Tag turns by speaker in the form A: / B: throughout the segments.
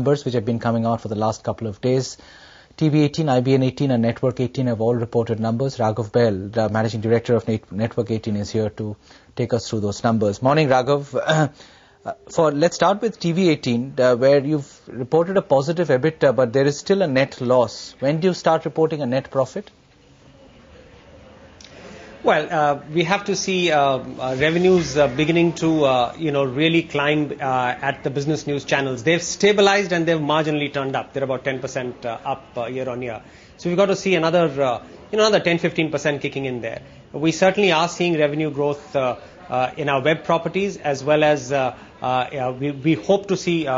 A: numbers which have been coming out for the last couple of days. TV18, IBN18 and Network18 have all reported numbers. Raghav Bahl, the Managing Director of Network18, is here to take us through those numbers. Morning, Raghav. Let's start with TV18, where you've reported a positive EBITDA, but there is still a net loss. When do you start reporting a net profit?
B: Well, we have to see revenues beginning to, really climb at the business news channels. They've stabilized and they've marginally turned up. They're about 10% up year on year. So we've got to see another 10-15% kicking in there. We certainly are seeing revenue growth in our web properties, as well as we hope to see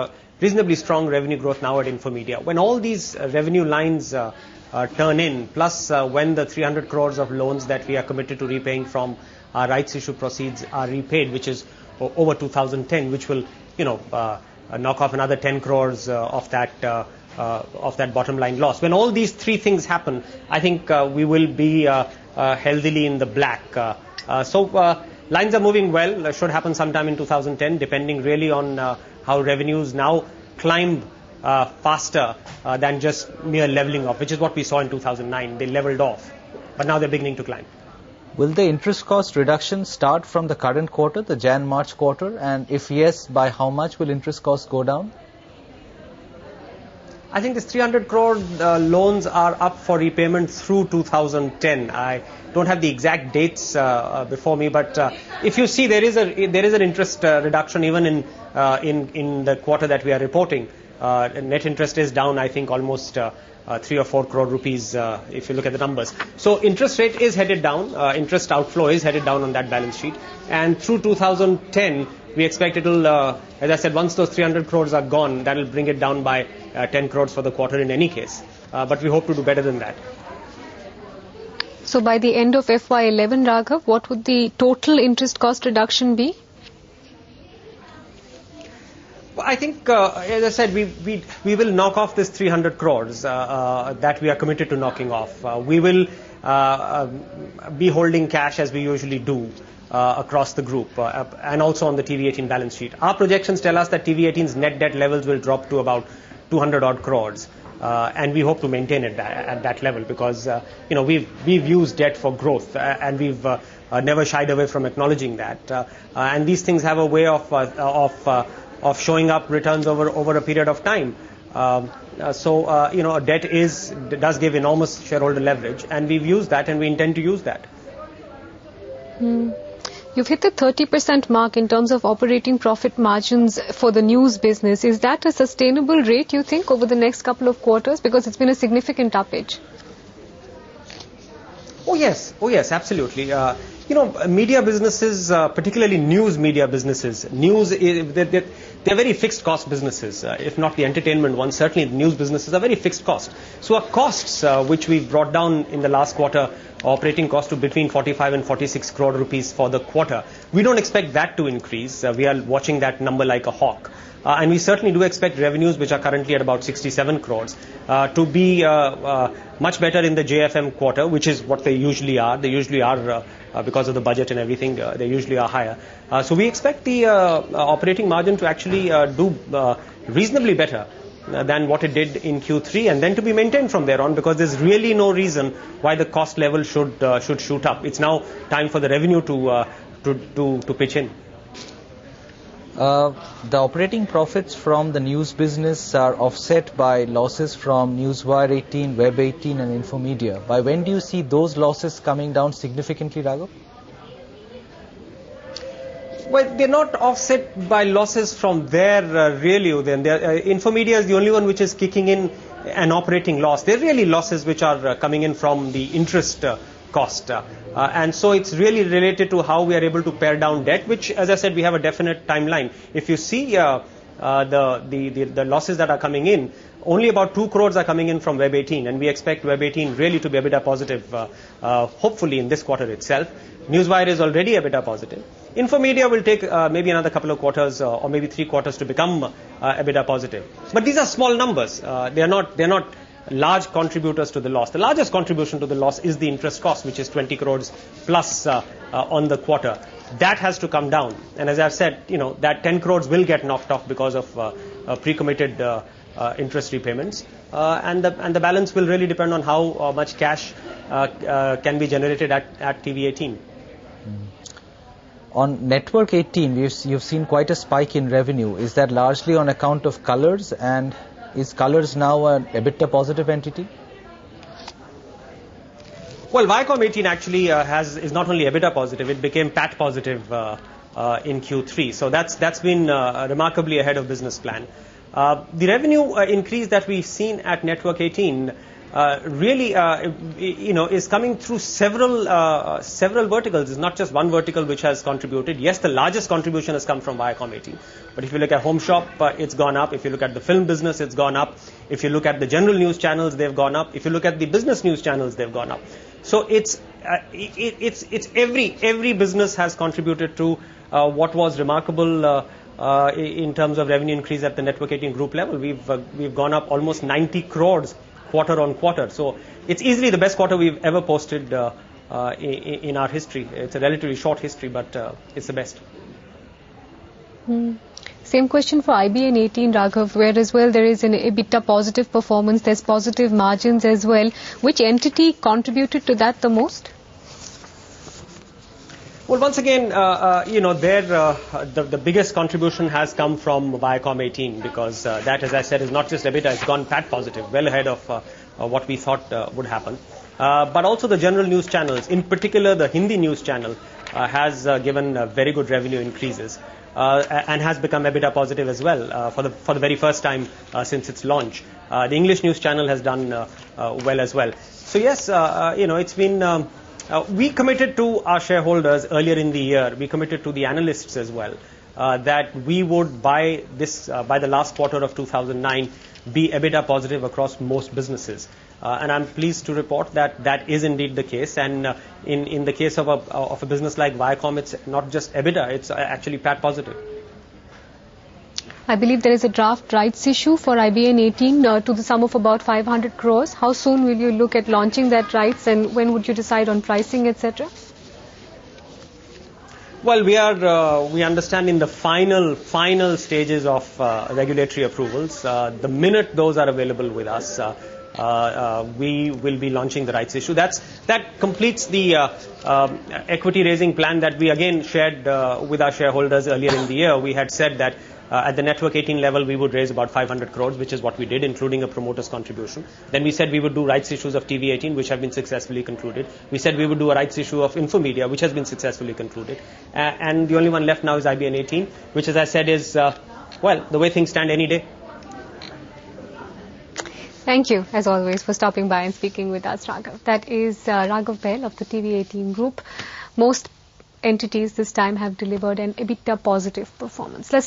B: reasonably strong revenue growth now at Infomedia. When all these revenue lines turn in, plus when the 300 crores of loans that we are committed to repaying from our rights issue proceeds are repaid, which is over 2010, which will, knock off another 10 crores of that bottom line loss. When all these three things happen, I think we will be healthily in the black. So lines are moving well. That should happen sometime in 2010, depending really on how revenues now climb faster than just mere leveling off, which is what we saw in 2009. They leveled off, but now they're beginning to climb.
A: Will the interest cost reduction start from the current quarter, the Jan-March quarter? And if yes, by how much will interest costs go down?
B: I think this 300 crore loans are up for repayment through 2010. I don't have the exact dates before me, but if you see, there is an interest reduction even in the quarter that we are reporting. Net interest is down, I think, almost 3 or 4 crore rupees if you look at the numbers. So interest rate is headed down, interest outflow is headed down on that balance sheet, and through 2010 we expect it will, as I said, once those 300 crores are gone, that will bring it down by 10 crores for the quarter in any case. But we hope to do better than that.
C: So by the end of FY11, Raghav, what would the total interest cost reduction be?
B: I think, as I said, we will knock off this 300 crores that we are committed to knocking off. We will be holding cash as we usually do across the group and also on the TV18 balance sheet. Our projections tell us that TV18's net debt levels will drop to about 200 odd crores. And we hope to maintain it at that level because, we've used debt for growth and we've never shied away from acknowledging that. And these things have a way of showing up returns over a period of time. Debt does give enormous shareholder leverage, and we've used that and we intend to use that.
C: You've hit the 30% mark in terms of operating profit margins for the news business. Is that a sustainable rate, you think, over the next couple of quarters? Because it's been a significant uppage.
B: Oh yes, absolutely. Media businesses, particularly news media businesses, they're very fixed cost businesses. If not the entertainment ones, certainly the news businesses are very fixed cost. So our costs, which we've brought down in the last quarter, operating cost to between 45 and 46 crore rupees for the quarter. We don't expect that to increase. We are watching that number like a hawk. And we certainly do expect revenues, which are currently at about 67 crores, to be much better in the JFM quarter, which is what they usually are. They usually are, because of the budget and everything, they usually are higher. So we expect the operating margin to actually do reasonably better than what it did in Q3, and then to be maintained from there on, because there's really no reason why the cost level should shoot up. It's now time for the revenue to pitch in.
A: The operating profits from the news business are offset by losses from Newswire 18, Web 18 and Infomedia. By when do you see those losses coming down significantly, Raghav?
B: Well, they're not offset by losses from there, really. Infomedia is the only one which is kicking in an operating loss. They're really losses which are coming in from the interest cost. And so it's really related to how we are able to pare down debt, which, as I said, we have a definite timeline. If you see the losses that are coming in, only about 2 crores are coming in from Web 18, and we expect Web 18 really to be EBITDA positive, hopefully in this quarter itself. Newswire is already EBITDA positive. Infomedia will take maybe another couple of quarters or maybe 3 quarters to become EBITDA positive. But these are small numbers. They're not large contributors to the loss. The largest contribution to the loss is the interest cost, which is 20 crores plus on the quarter. That has to come down. And as I've said, that 10 crores will get knocked off because of pre-committed interest repayments, and the balance will really depend on how much cash can be generated at TV18.
A: On Network 18, you've seen quite a spike in revenue. Is that largely on account of Colors, and is Colors now an EBITDA positive entity?
B: Well, Viacom18 actually is not only EBITDA positive, it became PAT positive in Q3. So that's been remarkably ahead of business plan. The revenue increase that we've seen at Network 18 really, is coming through several verticals. It's not just one vertical which has contributed. Yes, the largest contribution has come from Viacom18. But if you look at Home Shop, it's gone up. If you look at the film business, it's gone up. If you look at the general news channels, they've gone up. If you look at the business news channels, they've gone up. So it's every business has contributed to what was remarkable in terms of revenue increase at the Network 18 group level. We've gone up almost 90 crores quarter on quarter. So it's easily the best quarter we've ever posted in our history. It's a relatively short history, but it's the best.
C: Same question for IBN18, Raghav, where as well there is an EBITDA positive performance, there's positive margins as well. Which entity contributed to that the most?
B: Well, once again, the biggest contribution has come from Viacom18, because that, as I said, is not just EBITDA, it's gone PAT positive, well ahead of what we thought would happen. But also the general news channels, in particular the Hindi news channel, has given very good revenue increases and has become EBITDA positive as well for the very first time since its launch. The English news channel has done well as well. So yes, it's been. We committed to our shareholders earlier in the year, we committed to the analysts as well, that we would by the last quarter of 2009 be EBITDA positive across most businesses. And I'm pleased to report that that is indeed the case. And in the case of a business like Viacom, it's not just EBITDA, it's actually PAT positive.
C: I believe there is a draft rights issue for IBN18 to the sum of about 500 crores. How soon will you look at launching that rights, and when would you decide on pricing, etc.?
B: Well, we understand in the final stages of regulatory approvals. The minute those are available with us, we will be launching the rights issue. That completes the equity raising plan that we again shared with our shareholders earlier in the year. We had said that at the Network 18 level, we would raise about 500 crores, which is what we did, including a promoter's contribution. Then we said we would do rights issues of TV18, which have been successfully concluded. We said we would do a rights issue of Infomedia, which has been successfully concluded. And the only one left now is IBN18, which, as I said, is, the way things stand any day.
C: Thank you, as always, for stopping by and speaking with us, Raghav. That is Raghav Bahl of the TV18 group. Most entities this time have delivered an EBITDA positive performance. Let's